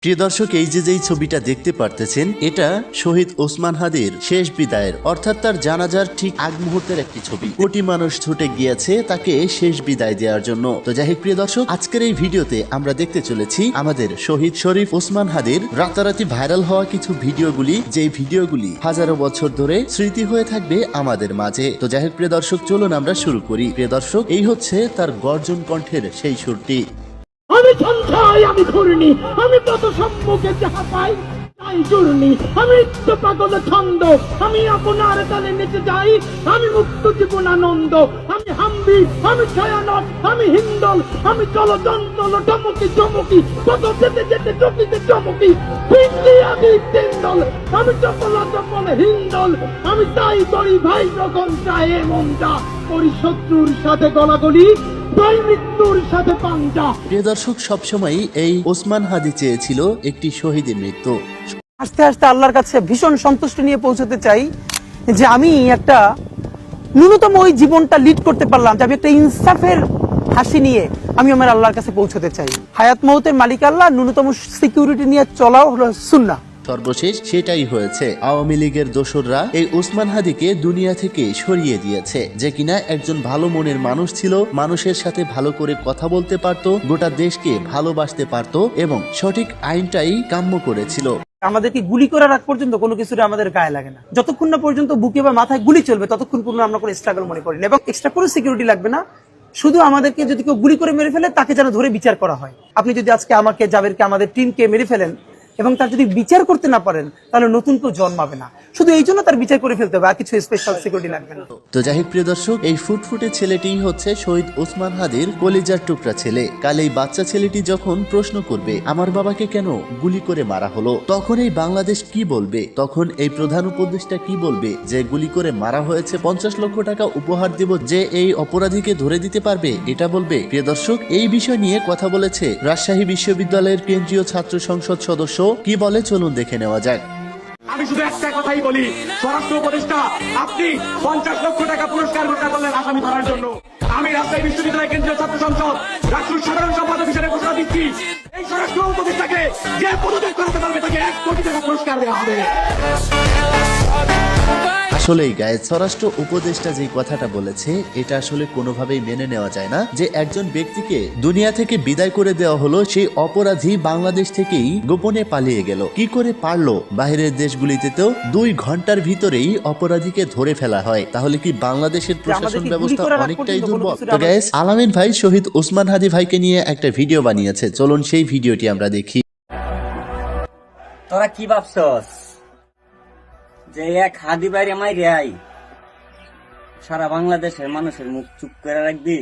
প্রিয় দর্শক, এই যেই ছবিটা দেখতে পারতেছেন, এটা শহীদ ওসমান হাদির শেষ বিদায়ের অর্থাৎ তার জানাজার ঠিক আগ মুহূর্তের একটি ছবি। কোটি মানুষ ছুটে গিয়েছে তাকে শেষ বিদায় দেওয়ার জন্য। তো যাই হোক প্রিয় দর্শক, আজকের এই ভিডিওতে আমরা দেখতে চলেছি আমাদের শহীদ শরীফ ওসমান হাদির রাতারাতি ভাইরাল হওয়া কিছু ভিডিওগুলি, যে ভিডিওগুলি হাজারো বছর ধরে স্মৃতি হয়ে থাকবে আমাদের মাঝে। তো যাই হোক প্রিয় দর্শক, চলুন আমরা শুরু করি। প্রিয় দর্শক, এই হচ্ছে তার গর্জন কণ্ঠের সেই সুরটি। আমি সন্ধ্যায় আমি ঘূর্ণি, আমি তত সম্মুখে যাহা পাই তাই জুর্নি, আমি তো পাগল ছন্দ, আমি আপনার তালে নেচে যাই, আমি মুক্ত জীবনানন্দ, আমি হাম্বি, আমি ছায়ানট, আমি হিন্দল, আমি চলচঞ্চল চমকি চমকি, কত যেতে যেতে চকিতে চমকি, হিন্দি আমি তেন্দল, আমি চপলা চপল হিন্দল, আমি তাই করি ভাই যখন চায় মনটা করি শত্রুর সাথে গলাগলি, মৃত্যুর সাথে পাঞ্জা। প্রিয় দর্শক, সবসময় এই ওসমান হাদি চেয়েছিল একটি শহীদের মৃত্যু। আস্তে আস্তে আল্লাহর কাছে ভীষণ সন্তুষ্টি নিয়ে পৌঁছতে চাই যে আমি একটা ন্যূনতম ওই জীবনটা লিড করতে পারলাম, যে আমি একটা ইনসাফের হাসি নিয়ে আমি আমার আল্লাহর কাছে পৌঁছতে চাই। হায়াত মৌতের মালিক আল্লাহ, ন্যূনতম সিকিউরিটি নিয়ে চলাও হলো সুন্নাহ। সর্বশেষ সেটাই হয়েছে। আওয়ামী লীগের দোসররা এই ওসমান হাদিকে দুনিয়া থেকে সরিয়ে দিয়েছে, যে কিনা একজন ভালো মনের মানুষ ছিল, মানুষের সাথে ভালো করে কথা বলতে পারতো, গোটা দেশকে ভালোবাসতে পারতো এবং সঠিক আইনটাই কাম্য করেছিল। আমাদেরকে গুলি করার আগ পর্যন্ত কোনো কিছুর আমাদের গায়ে লাগে না। যতক্ষণ না পর্যন্ত বুকে বা মাথায় গুলি চলবে ততক্ষণ পর্যন্ত আমরা কোনো স্ট্রাগল মনে করি না, এবং এক্সট্রা কোনো সিকিউরিটি লাগবে না। শুধু আমাদেরকে যদি কেউ গুলি করে মেরে ফেলে তাকে যেন ধরে বিচার করা হয়। আপনি যদি আজকে আমাকে, জাবেরকে, আমাদের টিমকে মেরে ফেলেন এবং তার যদি বিচার করতে না পারেন তাহলে নতুন কেউ জন্মাবে না। শুধু এই জন্য তার বিচার করে ফেলতে হবে, আর কিছু স্পেশাল সিকিউরিটি লাগবে না। তো যাই হোক প্রিয় দর্শক, এই ফুটফুটে ছেলেটিই হচ্ছে শহীদ ওসমান হাদির কলিজার টুকরা ছেলে। কাল এই বাচ্চা ছেলেটি যখন প্রশ্ন করবে আমার বাবাকে কেন গুলি করে মারা হলো, তখন এই বাংলাদেশ কি বলবে? তখন এই প্রধান উপদেষ্টা কি বলবে? যে গুলি করে মারা হয়েছে, 50 লক্ষ টাকা উপহার দেব যে এই অপরাধীকে ধরে দিতে পারবে, এটা বলবে? প্রিয় দর্শক, এই বিষয় নিয়ে কথা বলেছে রাজশাহী বিশ্ববিদ্যালয়ের কেন্দ্রীয় ছাত্র সংসদ সদস্য। কি বলে চলুন দেখে নেওয়া যাক। আমি শুধু একটা কথাই বলি, স্বরাষ্ট্র উপদেষ্টা, আপনি 50 লক্ষ টাকা পুরস্কার ঘোষণা করলেন আসামি ধরার জন্য। আমি রাজশাহী বিশ্ববিদ্যালয় কেন্দ্রীয় ছাত্র সংসদ রাষ্ট্র সাধারণ সম্পাদক হিসেবে ঘোষণা দিচ্ছি, এই স্বরাষ্ট্র উপদেষ্টাকে যে পদত্যাগ করাতে পারবে তাকে 1 কোটি টাকা পুরস্কার দেওয়া হবে। আসলেই গায়ে স্বরাষ্ট্র উপদেষ্টা যে কথাটা বলেছে, এটা আসলে কোনোভাবেই মেনে নেওয়া যায় না যে একজন ব্যক্তিকে দুনিয়া থেকে বিদায় করে দেওয়া হলো, সেই অপরাধী বাংলাদেশ থেকেই গোপনে পালিয়ে গেল। কি করে পারলো? বাইরের দেশগুলিতে তো 2 ঘন্টার ভিতরেই অপরাধীকে ধরে ফেলা হয়। তাহলে কি বাংলাদেশের প্রশাসন ব্যবস্থা অনেকটাই দুর্বল? তো গাইস, আলামিন ভাই শহীদ ওসমান হাদি ভাইকে নিয়ে একটা ভিডিও বানিয়েছে, চলুন সেই ভিডিওটি আমরা দেখি। তোরা কি ভাবছস যে এক হাদি বাইরে মাইরে আই সারা বাংলাদেশের মানুষের মুখ চুপ করে রাখবি?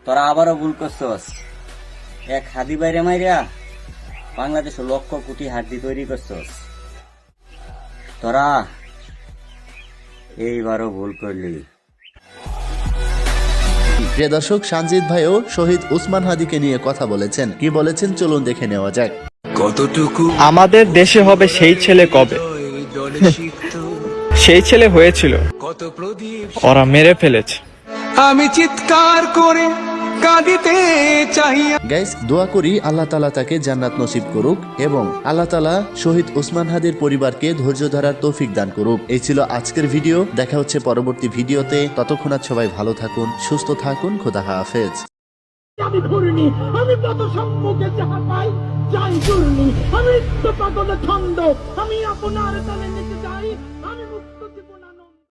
তোরা আবারও ভুল করছস। এক হাদি বাইরে মাইরা বাংলাদেশের লক্ষ কোটি হাড্ডি তৈরি করছস। তোরা এইবারও ভুল করলি। প্রিয় দর্শক, সঞ্জিত ভাইও শহীদ ওসমান হাদিকে নিয়ে কথা বলেছেন। কি বলেছেন চলুন দেখে নেওয়া যাক। কতটুকু আমাদের দেশে হবে সেই ছেলে কবে? সেই ছেলে হয়েছিল, কত প্রদীপ ওরা মেরে ফেলেছে। আমি চিৎকার করে কাঁদিতে চাহিয়া। গাইস, দোয়া করি আল্লাহ তাআলা তাকে জান্নাত নসিব করুক এবং আল্লাহ তাআলা শহীদ ওসমান হাদির পরিবারকে ধৈর্য ধরার তৌফিক দান করুক। এই ছিল আজকের ভিডিও। দেখা হচ্ছে পরবর্তী ভিডিওতে। ততক্ষণ সবাই ভালো থাকুন, সুস্থ থাকুন। খোদা হাফেজ। আমি ঘূর্ণি, আমি তত সম্মুখে যাহা পাই যাই জুর্নি, আমি তো পাগল ছন্দ, আমি আপনার তালে নেচে যাই।